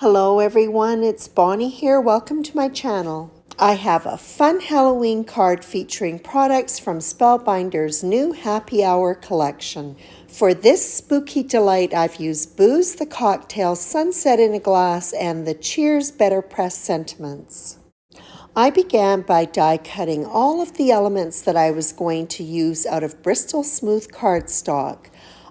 Hello everyone, it's Bonnie here. Welcome to my channel. I have a fun Halloween card featuring products from Spellbinders' new Happy Hour Collection. For this spooky delight, I've used Booze the Cocktail, Sunset in a Glass, and the Cheers Better Press sentiments. I began by die cutting all of the elements that I was going to use out of Bristol Smooth cardstock.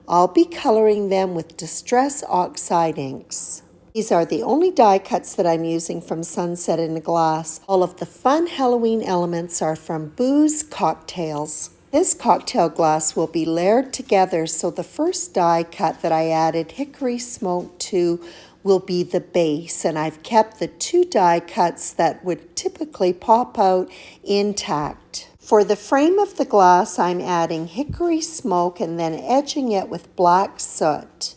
I'll be coloring them with Distress Oxide inks. These are the only die cuts that I'm using from Sunset in a Glass. All of the fun Halloween elements are from Booze Cocktails. This cocktail glass will be layered together, so the first die cut that I added hickory smoke to will be the base, and I've kept the two die cuts that would typically pop out intact. For the frame of the glass, I'm adding hickory smoke and then edging it with black soot.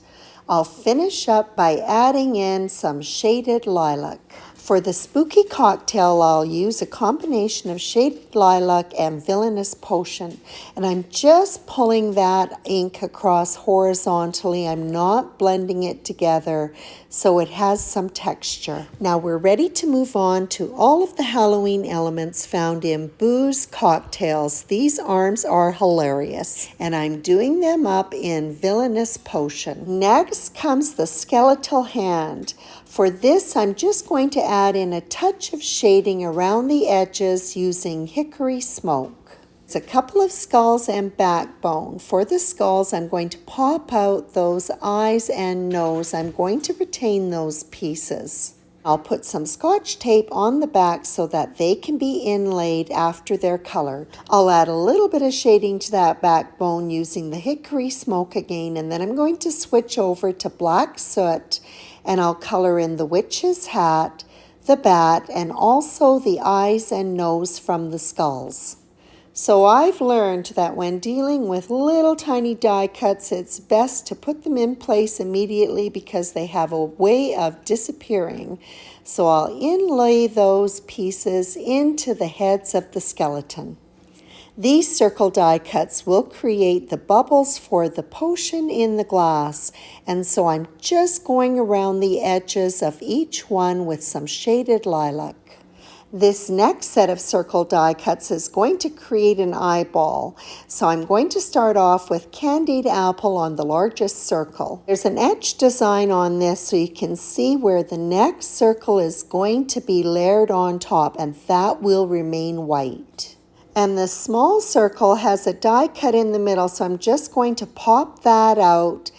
I'll finish up by adding in some shaded lilac. For the spooky cocktail, I'll use a combination of shaded lilac and villainous potion. And I'm just pulling that ink across horizontally. I'm not blending it together, so it has some texture. Now we're ready to move on to all of the Halloween elements found in Booze Cocktails. These arms are hilarious, and I'm doing them up in villainous potion. Next comes the skeletal hand. For this, I'm just going to add in a touch of shading around the edges using hickory smoke. It's a couple of skulls and backbone. For the skulls, I'm going to pop out those eyes and nose. I'm going to retain those pieces. I'll put some Scotch tape on the back so that they can be inlaid after they're colored. I'll add a little bit of shading to that backbone using the hickory smoke again, and then I'm going to switch over to black soot, and I'll color in the witch's hat, the bat, and also the eyes and nose from the skulls. So I've learned that when dealing with little tiny die cuts, it's best to put them in place immediately because they have a way of disappearing. So I'll inlay those pieces into the heads of the skeleton. These circle die cuts will create the bubbles for the potion in the glass, and so I'm just going around the edges of each one with some shaded lilac. This next set of circle die cuts is going to create an eyeball, so I'm going to start off with candied apple on the largest circle. There's an etched design on this so you can see where the next circle is going to be layered on top, and that will remain white. And the small circle has a die cut in the middle, so I'm just going to pop that out,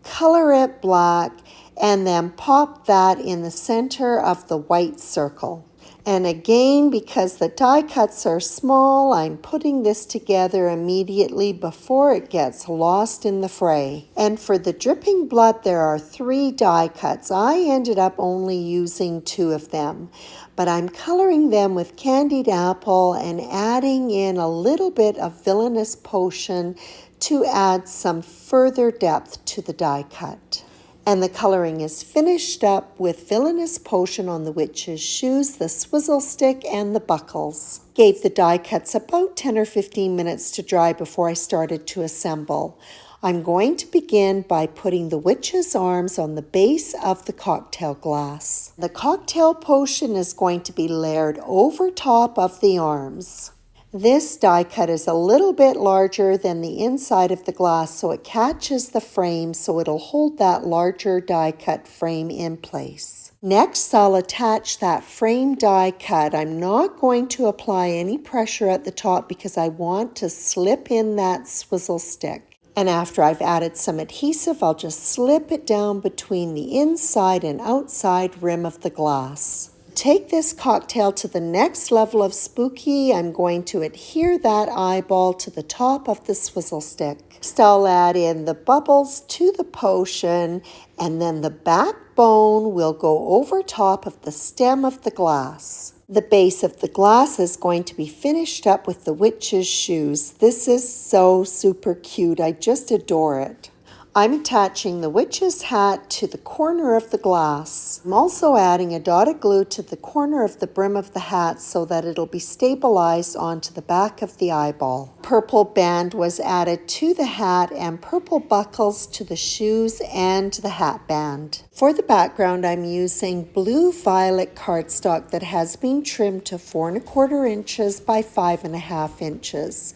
color it black, and then pop that in the center of the white circle. And again, because the die cuts are small, I'm putting this together immediately before it gets lost in the fray. And for the dripping blood, there are 3 die cuts. I ended up only using 2 of them, but I'm coloring them with candied apple and adding in a little bit of villainous potion to add some further depth to the die cut. And the coloring is finished up with villainous potion on the witch's shoes, the swizzle stick, and the buckles. Gave the die cuts about 10 or 15 minutes to dry before I started to assemble. I'm going to begin by putting the witch's arms on the base of the cocktail glass. The cocktail potion is going to be layered over top of the arms. This die cut is a little bit larger than the inside of the glass, so it catches the frame, so it'll hold that larger die cut frame in place. Next, I'll attach that frame die cut. I'm not going to apply any pressure at the top because I want to slip in that swizzle stick. And after I've added some adhesive, I'll just slip it down between the inside and outside rim of the glass. Take this cocktail to the next level of spooky. I'm going to adhere that eyeball to the top of the swizzle stick. Next, I'll add in the bubbles to the potion, and then the backbone will go over top of the stem of the glass. The base of the glass is going to be finished up with the witch's shoes. This is so super cute. I just adore it. I'm attaching the witch's hat to the corner of the glass. I'm also adding a dot of glue to the corner of the brim of the hat so that it'll be stabilized onto the back of the eyeball. Purple band was added to the hat and purple buckles to the shoes and the hat band. For the background, I'm using blue violet cardstock that has been trimmed to 4 1/4 inches by 5 1/2 inches.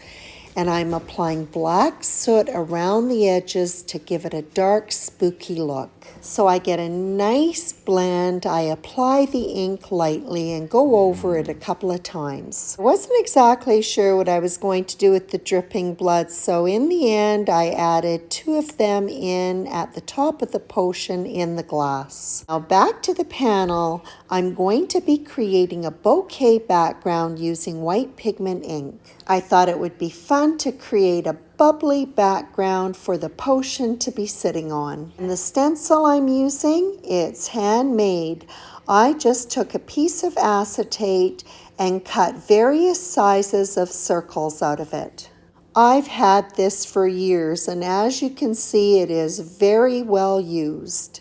And I'm applying black soot around the edges to give it a dark, spooky look. So I get a nice blend. I apply the ink lightly and go over it a couple of times. I wasn't exactly sure what I was going to do with the dripping blood, so in the end I added 2 of them in at the top of the potion in the glass. Now back to the panel, I'm going to be creating a bouquet background using white pigment ink. I thought it would be fun to create a bubbly background for the potion to be sitting on. And the stencil I'm using, it's handmade. I just took a piece of acetate and cut various sizes of circles out of it. I've had this for years, and as you can see, it is very well used.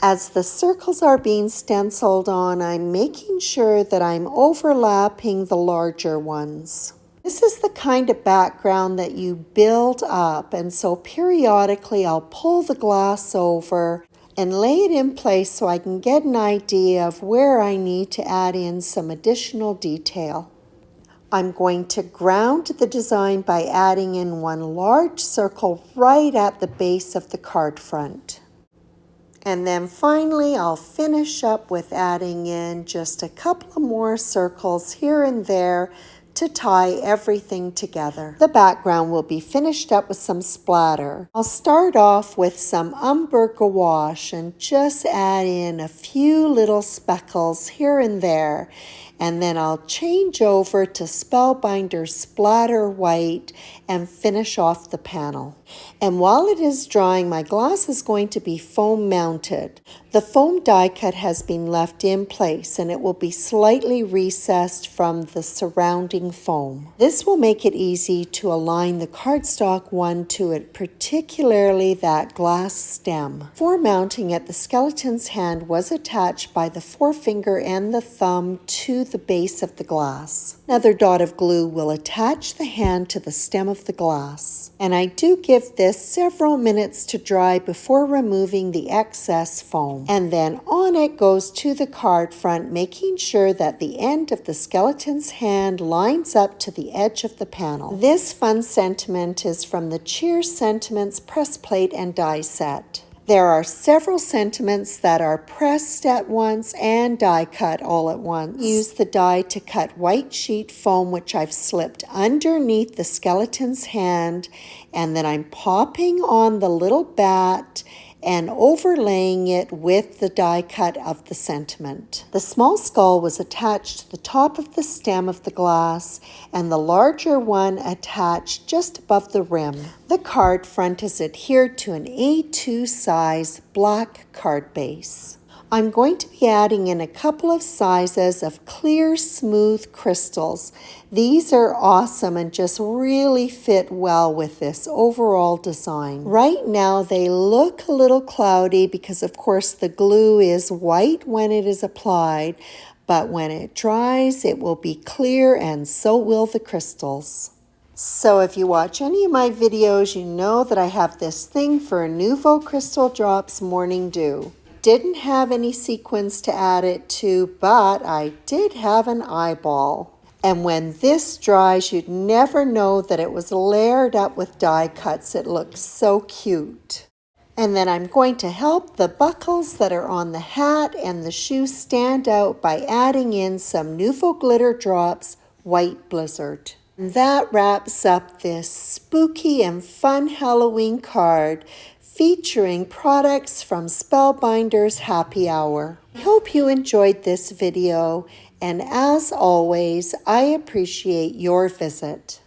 As the circles are being stenciled on, I'm making sure that I'm overlapping the larger ones. This is the kind of background that you build up, and so periodically I'll pull the glass over and lay it in place so I can get an idea of where I need to add in some additional detail. I'm going to ground the design by adding in one large circle right at the base of the card front. And then finally, I'll finish up with adding in just a couple of more circles here and there to tie everything together. The background will be finished up with some splatter. I'll start off with some umber gouache and just add in a few little speckles here and there. And then I'll change over to Spellbinders Splatter White and finish off the panel. And while it is drying, my glass is going to be foam mounted. The foam die cut has been left in place and it will be slightly recessed from the surrounding foam. This will make it easy to align the cardstock one to it, particularly that glass stem. For mounting it, the skeleton's hand was attached by the forefinger and the thumb to the base of the glass. Another dot of glue will attach the hand to the stem of the glass. And I do give this several minutes to dry before removing the excess foam. And then on it goes to the card front, making sure that the end of the skeleton's hand lines up to the edge of the panel. This fun sentiment is from the Cheers Sentiments press plate and die set. There are several sentiments that are pressed at once and die cut all at once. Use the die to cut white sheet foam, which I've slipped underneath the skeleton's hand, and then I'm popping on the little bat and overlaying it with the die cut of the sentiment. The small skull was attached to the top of the stem of the glass and the larger one attached just above the rim. The card front is adhered to an A2 size black card base. I'm going to be adding in a couple of sizes of clear, smooth crystals. These are awesome and just really fit well with this overall design. Right now they look a little cloudy because of course the glue is white when it is applied, but when it dries it will be clear and so will the crystals. So if you watch any of my videos, you know that I have this thing for Nouveau Crystal Drops Morning Dew. Didn't have any sequins to add it to, but I did have an eyeball. And when this dries, you'd never know that it was layered up with die cuts. It looks so cute. And then I'm going to help the buckles that are on the hat and the shoes stand out by adding in some Nouveau Glitter Drops White Blizzard. And that wraps up this spooky and fun Halloween card featuring products from Spellbinders Happy Hour. I hope you enjoyed this video, and as always, I appreciate your visit.